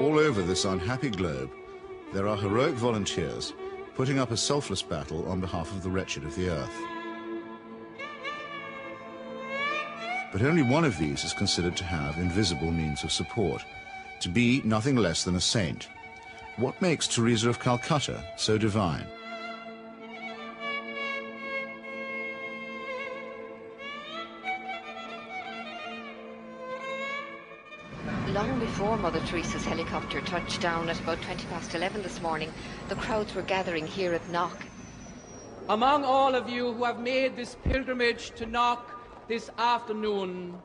All over this unhappy globe, there are heroic volunteers putting up a selfless battle on behalf of the wretched of the earth. But only one of these is considered to have invisible means of support, to be nothing less than a saint. What makes Teresa of Calcutta so divine? Long before Mother Teresa's helicopter touched down at about 11:20 this morning, the crowds were gathering here at Knock. Among all of you who have made this pilgrimage to Knock this afternoon,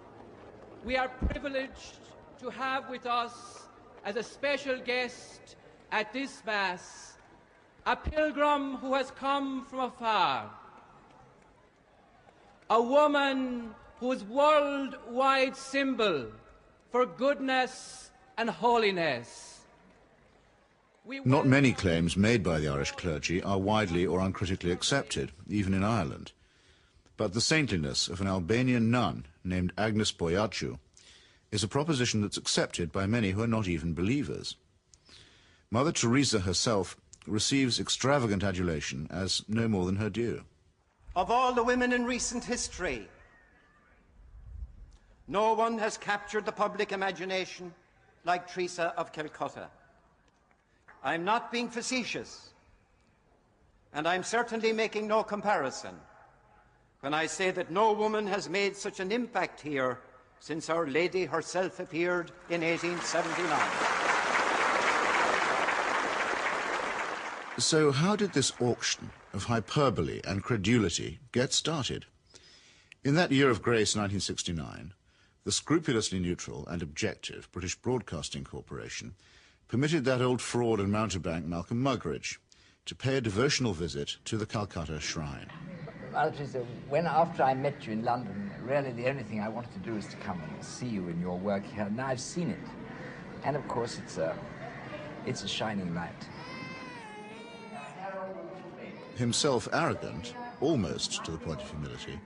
we are privileged to have with us as a special guest at this Mass a pilgrim who has come from afar, a woman whose worldwide symbol for goodness and holiness. Not many claims made by the Irish clergy are widely or uncritically accepted, even in Ireland. But the saintliness of an Albanian nun named Agnes Boiaciu is a proposition that's accepted by many who are not even believers. Mother Teresa herself receives extravagant adulation as no more than her due. Of all the women in recent history, no one has captured the public imagination like Teresa of Calcutta. I'm not being facetious, and I'm certainly making no comparison when I say that no woman has made such an impact here since Our Lady herself appeared in 1879. So how did this auction of hyperbole and credulity get started? In that year of grace, 1969, the scrupulously neutral and objective British Broadcasting Corporation permitted that old fraud and mountebank Malcolm Muggeridge to pay a devotional visit to the Calcutta Shrine. Well, Teresa, after I met you in London, really the only thing I wanted to do is to come and see you in your work here. Now I've seen it. And of course it's a shining light. Himself arrogant, almost to the point of humility,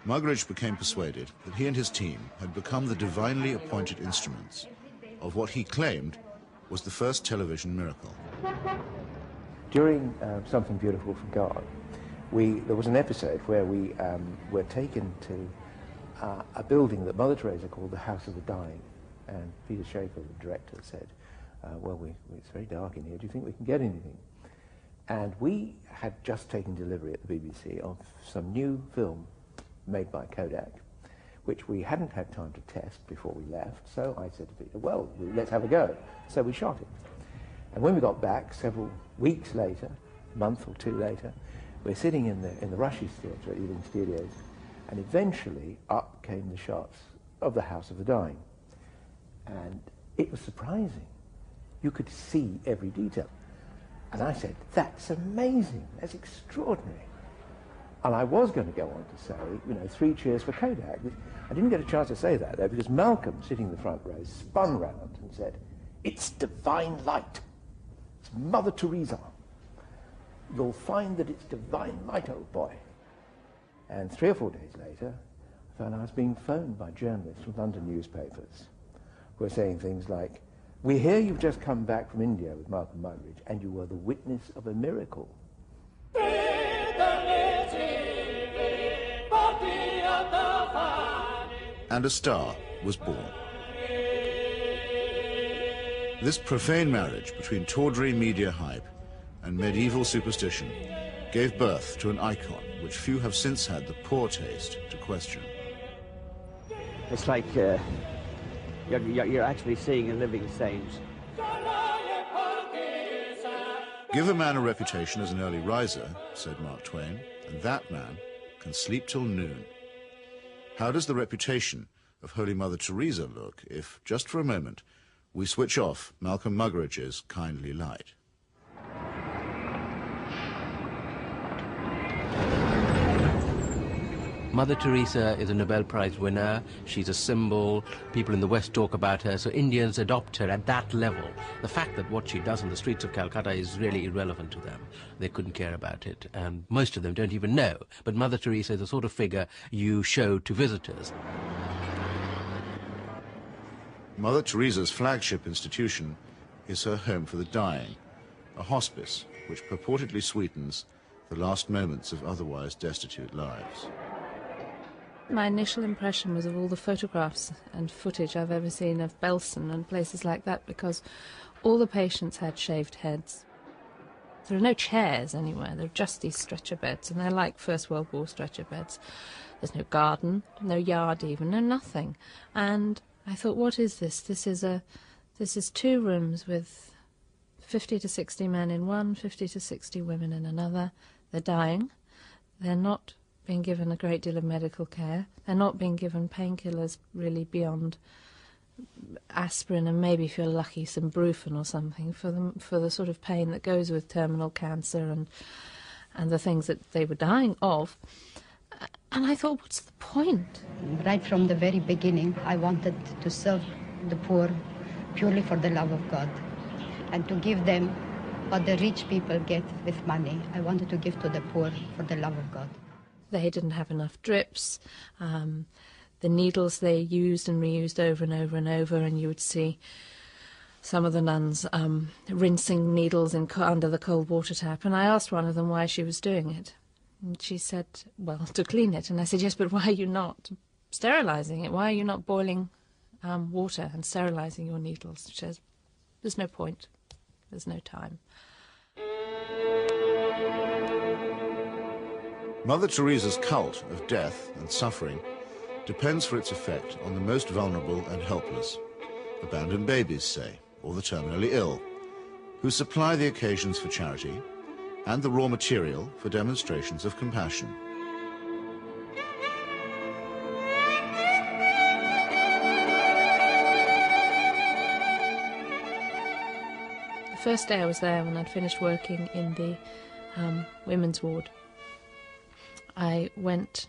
Muggeridge became persuaded that he and his team had become the divinely appointed instruments of what he claimed was the first television miracle. During Something Beautiful from God, there was an episode where we were taken to a building that Mother Teresa called the House of the Dying. And Peter Schaefer, the director, said, well, it's very dark in here. Do you think we can get anything? And we had just taken delivery at the BBC of some new film made by Kodak, which we hadn't had time to test before we left. So I said to Peter, well, let's have a go. So we shot it. And when we got back, several weeks later, a month or two later, we're sitting in the Rushes Theatre at Ealing Studios, and eventually up came the shots of the House of the Dying. And it was surprising. You could see every detail. And I said, that's amazing, that's extraordinary. And I was going to go on to say, 3 cheers for Kodak. I didn't get a chance to say that, though, because Malcolm, sitting in the front row, spun round and said, it's divine light. It's Mother Teresa. You'll find that it's divine light, old boy. And 3 or 4 days later, I found I was being phoned by journalists from London newspapers who were saying things like, we hear you've just come back from India with Malcolm Muggeridge, and you were the witness of a miracle. And a star was born. This profane marriage between tawdry media hype and medieval superstition gave birth to an icon which few have since had the poor taste to question. It's like you're actually seeing a living saint. Give a man a reputation as an early riser, said Mark Twain, and that man can sleep till noon. How does the reputation of Holy Mother Teresa look if, just for a moment, we switch off Malcolm Muggeridge's kindly light? Mother Teresa is a Nobel Prize winner. She's a symbol. People in the West talk about her, so Indians adopt her at that level. The fact that what she does on the streets of Calcutta is really irrelevant to them. They couldn't care about it, and most of them don't even know. But Mother Teresa is the sort of figure you show to visitors. Mother Teresa's flagship institution is her home for the dying, a hospice which purportedly sweetens the last moments of otherwise destitute lives. My initial impression was of all the photographs and footage I've ever seen of Belsen and places like that, because all the patients had shaved heads. There are no chairs anywhere, there are just these stretcher beds, and they're like First World War stretcher beds. There's no garden, no yard even, no nothing. And I thought, what is this? This is 2 rooms with 50 to 60 men in one, 50 to 60 women in another. They're dying. They're not being given a great deal of medical care. They're not being given painkillers really beyond aspirin and maybe, if you're lucky, some Brufen or something for the sort of pain that goes with terminal cancer and the things that they were dying of. And I thought, what's the point? Right from the very beginning, I wanted to serve the poor purely for the love of God, and to give them what the rich people get with money. I wanted to give to the poor for the love of God. They didn't have enough drips. The needles they used and reused over and over and over, and you would see some of the nuns rinsing needles under the cold water tap. And I asked one of them why she was doing it. And she said, well, to clean it. And I said, yes, but why are you not sterilising it? Why are you not boiling water and sterilising your needles? She says, there's no point. There's no time. Mother Teresa's cult of death and suffering depends for its effect on the most vulnerable and helpless, abandoned babies, say, or the terminally ill, who supply the occasions for charity and the raw material for demonstrations of compassion. The first day I was there, when I'd finished working in the women's ward, I went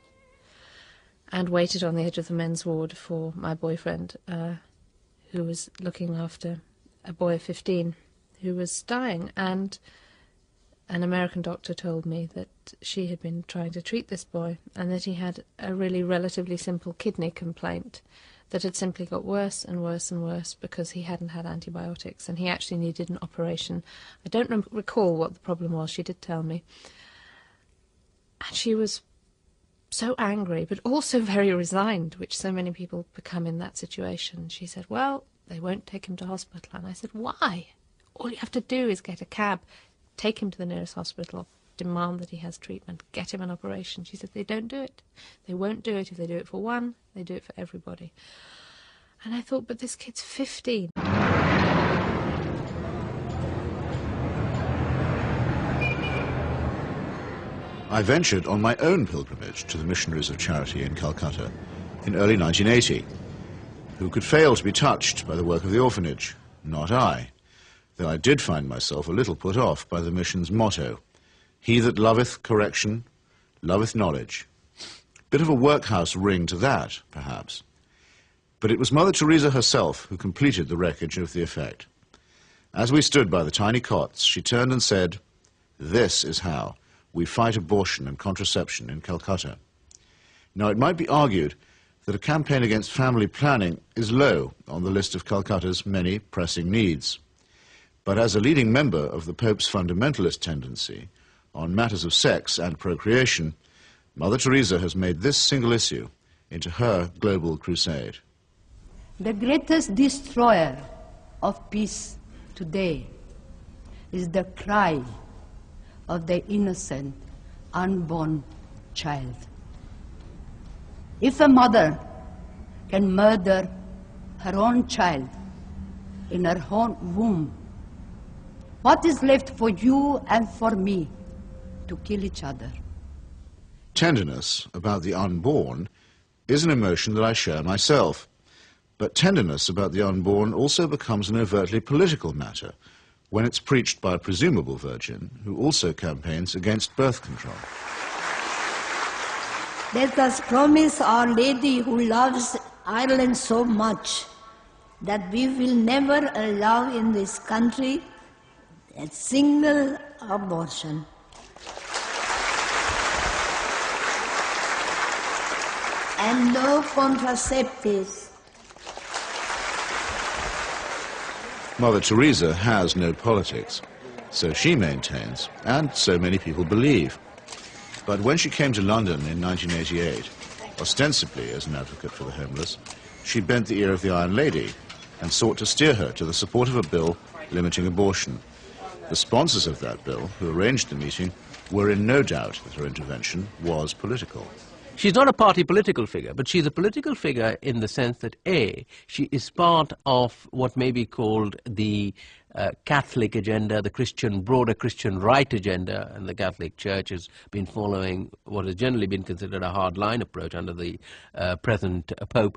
and waited on the edge of the men's ward for my boyfriend, who was looking after a boy of 15 who was dying. And an American doctor told me that she had been trying to treat this boy and that he had a really relatively simple kidney complaint that had simply got worse and worse and worse because he hadn't had antibiotics, and he actually needed an operation. I don't recall what the problem was. She did tell me. And she was so angry, but also very resigned, which so many people become in that situation. She said, well, they won't take him to hospital. And I said, why? All you have to do is get a cab, take him to the nearest hospital, demand that he has treatment, get him an operation. She said, they don't do it. They won't do it. If they do it for one, they do it for everybody. And I thought, but this kid's 15. I ventured on my own pilgrimage to the missionaries of charity in Calcutta in early 1980. Who could fail to be touched by the work of the orphanage? Not I, though I did find myself a little put off by the mission's motto, he that loveth correction, loveth knowledge. Bit of a workhouse ring to that, perhaps. But it was Mother Teresa herself who completed the wreckage of the effect. As we stood by the tiny cots, she turned and said, this is how we fight abortion and contraception in Calcutta. Now, it might be argued that a campaign against family planning is low on the list of Calcutta's many pressing needs. But as a leading member of the Pope's fundamentalist tendency on matters of sex and procreation, Mother Teresa has made this single issue into her global crusade. The greatest destroyer of peace today is the cry of the innocent, unborn child. If a mother can murder her own child in her own womb, what is left for you and for me to kill each other? Tenderness about the unborn is an emotion that I share myself. But tenderness about the unborn also becomes an overtly political matter when it's preached by a presumable virgin who also campaigns against birth control. Let us promise Our Lady, who loves Ireland so much, that we will never allow in this country a single abortion. And no contraceptives. Mother Teresa has no politics, so she maintains, and so many people believe. But when she came to London in 1988, ostensibly as an advocate for the homeless, she bent the ear of the Iron Lady and sought to steer her to the support of a bill limiting abortion. The sponsors of that bill, who arranged the meeting, were in no doubt that her intervention was political. She's not a party political figure, but she's a political figure in the sense that, A, she is part of what may be called the Catholic agenda, the broader Christian right agenda, and the Catholic Church has been following what has generally been considered a hard-line approach under the present Pope.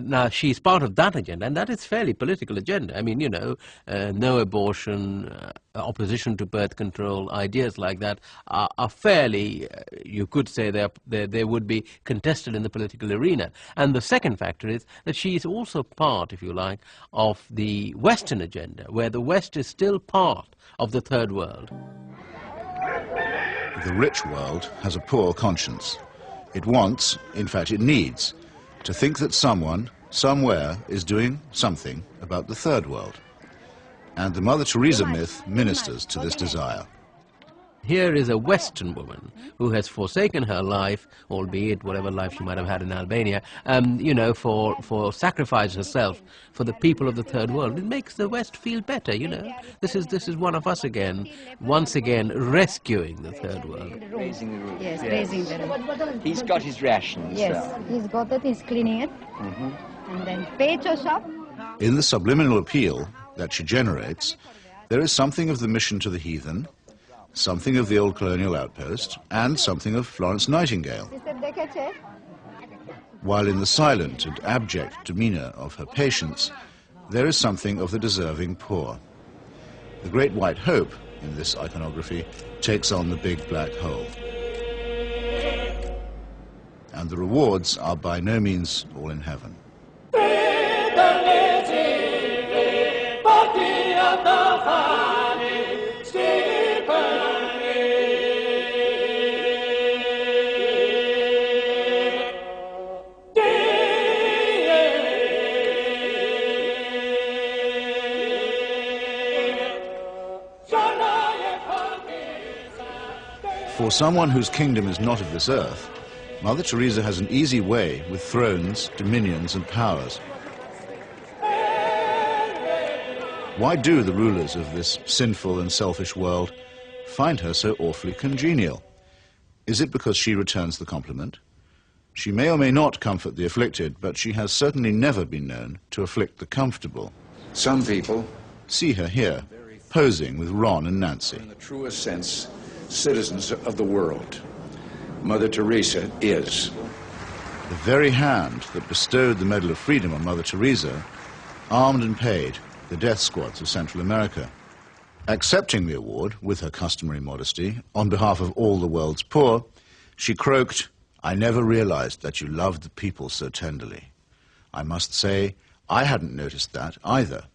Now, she's part of that agenda, and that is fairly political agenda. I mean, you know, no abortion, opposition to birth control, ideas like that are fairly, you could say they would be contested in the political arena. And the second factor is that she is also part, if you like, of the Western agenda, where the West is still part of the third world. The rich world has a poor conscience. It wants, in fact it needs, to think that someone, somewhere, is doing something about the third world. And the Mother Teresa myth ministers to this desire. Here is a Western woman who has forsaken her life, albeit whatever life she might have had in Albania, you know, for sacrifice herself for the people of the third world. It makes the West feel better, you know. This is one of us again, once again rescuing the third world. Raising the roof. Yes, raising the roof. He's got his rations. Yes, he's got it, he's cleaning it. And then pecho shop. In the subliminal appeal that she generates, there is something of the mission to the heathen, something of the old colonial outpost, and something of Florence Nightingale. While in the silent and abject demeanour of her patients, there is something of the deserving poor. The great white hope in this iconography takes on the big black hole. And the rewards are by no means all in heaven. For someone whose kingdom is not of this earth, Mother Teresa has an easy way with thrones, dominions, and powers. Why do the rulers of this sinful and selfish world find her so awfully congenial? Is it because she returns the compliment? She may or may not comfort the afflicted, but she has certainly never been known to afflict the comfortable. Some people see her here, posing with Ron and Nancy. In the truest sense, citizens of the world. Mother Teresa is. The very hand that bestowed the Medal of Freedom on Mother Teresa armed and paid the death squads of Central America. Accepting the award with her customary modesty on behalf of all the world's poor, she croaked, "I never realized that you loved the people so tenderly." I must say, I hadn't noticed that either.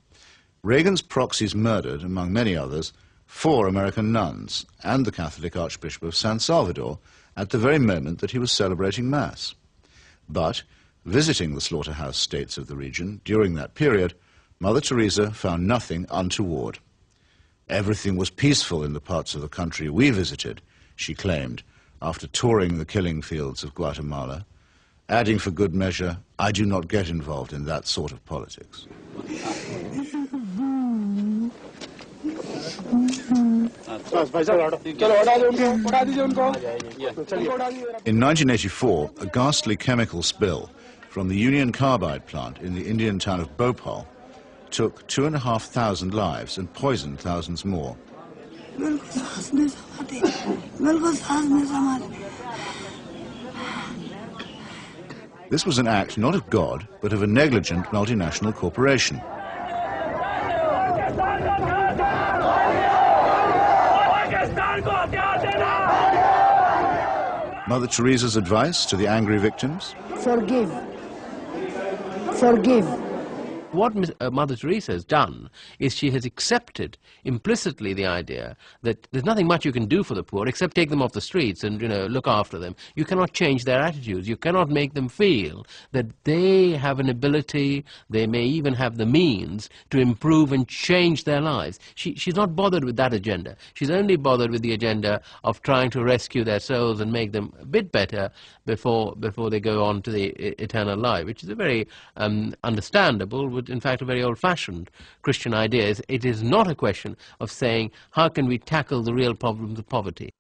Reagan's proxies murdered, among many others, 4 American nuns and the Catholic Archbishop of San Salvador at the very moment that he was celebrating Mass. But, visiting the slaughterhouse states of the region during that period, Mother Teresa found nothing untoward. Everything was peaceful in the parts of the country we visited, she claimed, after touring the killing fields of Guatemala, adding for good measure, "I do not get involved in that sort of politics." In 1984, a ghastly chemical spill from the Union Carbide plant in the Indian town of Bhopal took 2,500 lives and poisoned thousands more. This was an act not of God, but of a negligent multinational corporation. Mother Teresa's advice to the angry victims? Forgive. Forgive. what Mother Teresa has done is she has accepted implicitly the idea that there's nothing much you can do for the poor except take them off the streets and, look after them. You cannot change their attitudes. You cannot make them feel that they have an ability, they may even have the means to improve and change their lives. She's not bothered with that agenda. She's only bothered with the agenda of trying to rescue their souls and make them a bit better before they go on to the eternal life, which is a very understandable, but in fact a very old-fashioned Christian idea. It is not a question of saying, how can we tackle the real problems of poverty?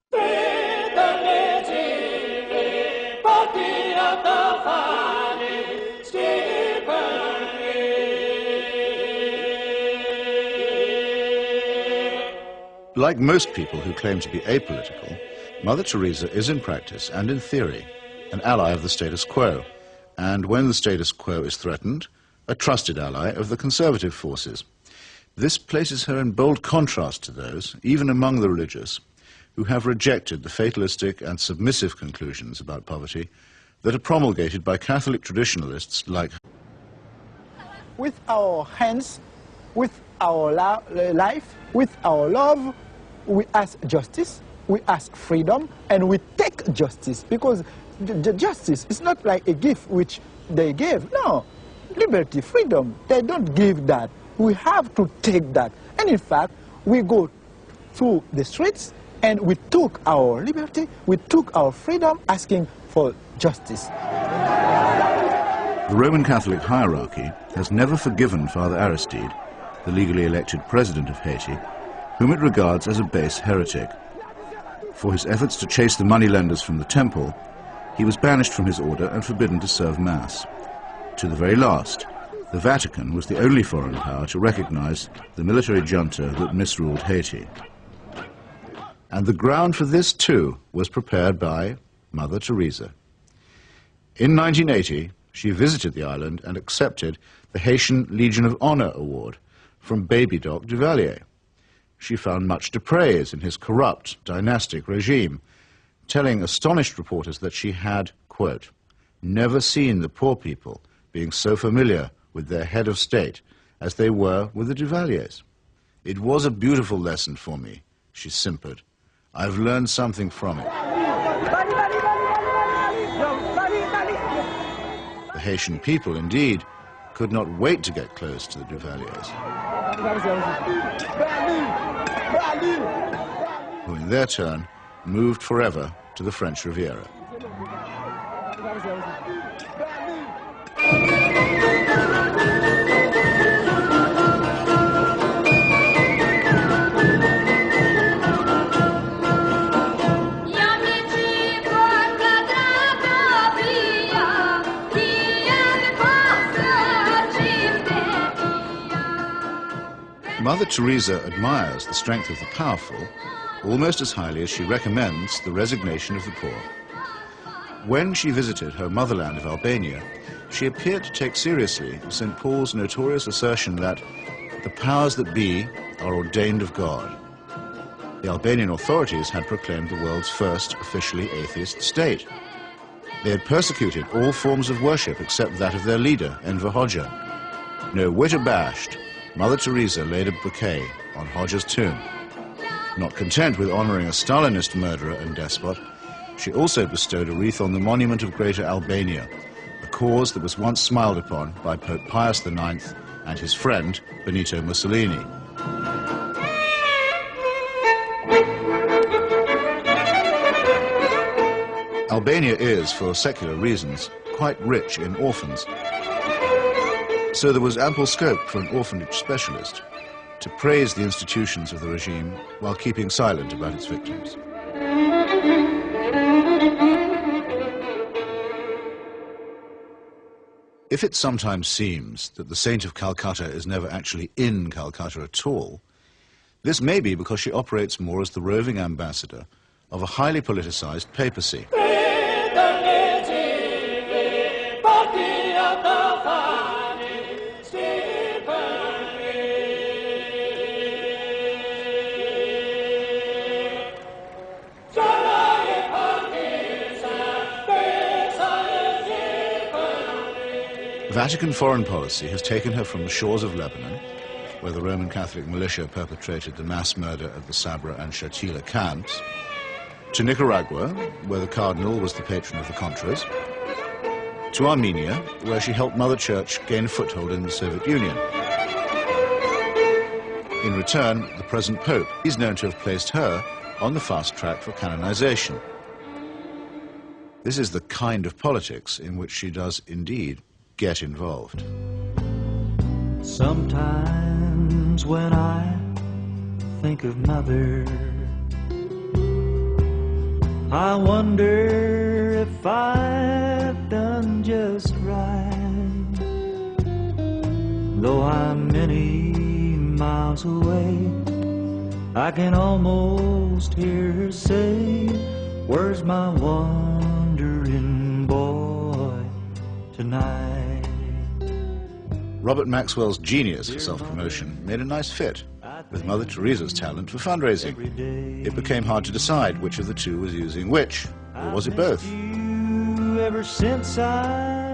Like most people who claim to be apolitical, Mother Teresa is in practice and in theory an ally of the status quo, and when the status quo is threatened, a trusted ally of the conservative forces. This places her in bold contrast to those, even among the religious, who have rejected the fatalistic and submissive conclusions about poverty that are promulgated by Catholic traditionalists like... With our hands, with our life, with our love, we ask justice, we ask freedom, and we take justice, because justice is not like a gift which they gave. No, liberty, freedom, they don't give that. We have to take that. And in fact, we go through the streets and we took our liberty, we took our freedom, asking for justice. The Roman Catholic hierarchy has never forgiven Father Aristide, the legally elected president of Haiti, whom it regards as a base heretic. For his efforts to chase the moneylenders from the temple, he was banished from his order and forbidden to serve Mass. To the very last, the Vatican was the only foreign power to recognize the military junta that misruled Haiti. And the ground for this, too, was prepared by Mother Teresa. In 1980, she visited the island and accepted the Haitian Legion of Honor Award from Baby Doc Duvalier. She found much to praise in his corrupt, dynastic regime, telling astonished reporters that she had, quote, never seen the poor people being so familiar with their head of state as they were with the Duvaliers. It was a beautiful lesson for me, she simpered. I've learned something from it. The Haitian people, indeed, could not wait to get close to the Duvaliers, who in their turn moved forever to the French Riviera. Mother Teresa admires the strength of the powerful almost as highly as she recommends the resignation of the poor. When she visited her motherland of Albania, she appeared to take seriously St. Paul's notorious assertion that the powers that be are ordained of God. The Albanian authorities had proclaimed the world's first officially atheist state. They had persecuted all forms of worship except that of their leader, Enver Hoxha. No whit abashed, Mother Teresa laid a bouquet on Hoxha's tomb. Not content with honoring a Stalinist murderer and despot, she also bestowed a wreath on the monument of Greater Albania, a cause that was once smiled upon by Pope Pius IX and his friend, Benito Mussolini. Albania is, for secular reasons, quite rich in orphans. So there was ample scope for an orphanage specialist to praise the institutions of the regime while keeping silent about its victims. If it sometimes seems that the Saint of Calcutta is never actually in Calcutta at all, this may be because she operates more as the roving ambassador of a highly politicized papacy. Vatican foreign policy has taken her from the shores of Lebanon, where the Roman Catholic militia perpetrated the mass murder at the Sabra and Shatila camps, to Nicaragua, where the Cardinal was the patron of the Contras, to Armenia, where she helped Mother Church gain a foothold in the Soviet Union. In return, the present Pope is known to have placed her on the fast track for canonization. This is the kind of politics in which she does indeed get involved. Sometimes when I think of Mother, I wonder if I've done just right. Though I'm many miles away, I can almost hear her say, "Where's my wandering boy tonight?" Robert Maxwell's genius for self-promotion made a nice fit with Mother Teresa's talent for fundraising. It became hard to decide which of the two was using which, or was it both? Ever since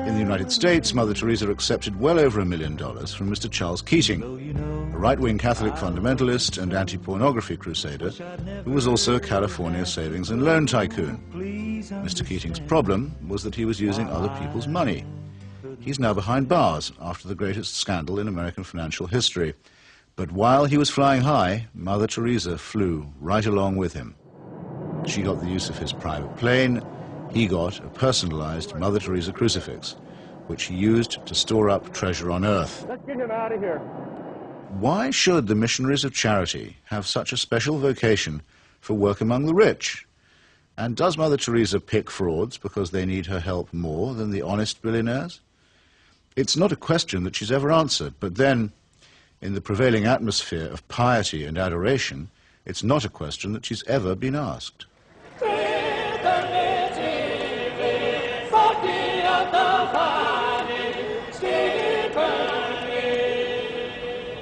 In the United States, Mother Teresa accepted well over $1 million from Mr. Charles Keating, a right-wing Catholic fundamentalist and anti-pornography crusader who was also a California savings and loan tycoon. Mr. Keating's problem was that he was using other people's money. He's now behind bars after the greatest scandal in American financial history. But while he was flying high, Mother Teresa flew right along with him. She got the use of his private plane. He got a personalized Mother Teresa crucifix, which he used to store up treasure on earth. Let's get him out of here. Why should the missionaries of charity have such a special vocation for work among the rich? And does Mother Teresa pick frauds because they need her help more than the honest billionaires? It's not a question that she's ever answered, but then, in the prevailing atmosphere of piety and adoration, it's not a question that she's ever been asked.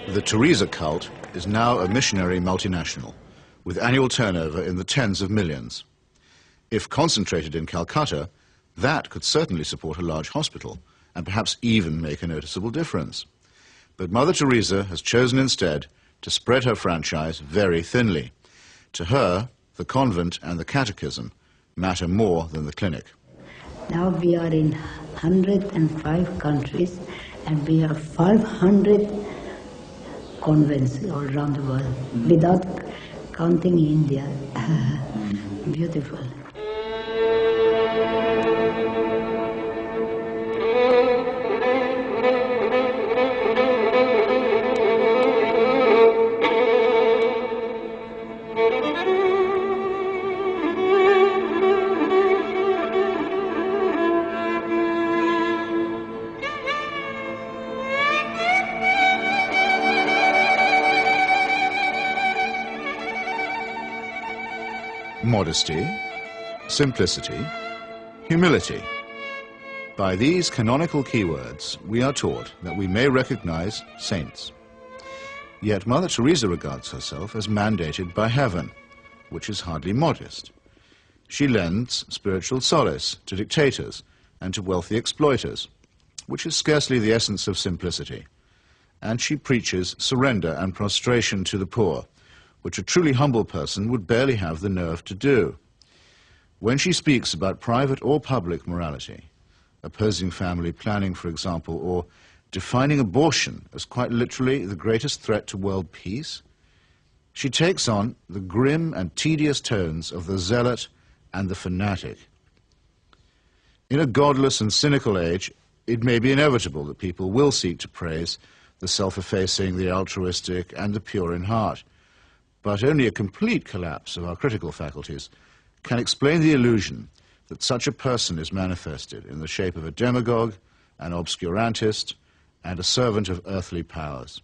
The Teresa cult is now a missionary multinational, with annual turnover in the tens of millions. If concentrated in Calcutta, that could certainly support a large hospital, and perhaps even make a noticeable difference. But Mother Teresa has chosen instead to spread her franchise very thinly. To her, the convent and the catechism matter more than the clinic. Now we are in 105 countries and we have 500 convents all around the world, without counting India. Beautiful. Modesty, simplicity, humility. By these canonical keywords, we are taught that we may recognize saints. Yet Mother Teresa regards herself as mandated by heaven, which is hardly modest. She lends spiritual solace to dictators and to wealthy exploiters, which is scarcely the essence of simplicity. And she preaches surrender and prostration to the poor, which a truly humble person would barely have the nerve to do. When she speaks about private or public morality, opposing family planning, for example, or defining abortion as quite literally the greatest threat to world peace, she takes on the grim and tedious tones of the zealot and the fanatic. In a godless and cynical age, it may be inevitable that people will seek to praise the self-effacing, the altruistic, and the pure in heart. But only a complete collapse of our critical faculties can explain the illusion that such a person is manifested in the shape of a demagogue, an obscurantist, and a servant of earthly powers.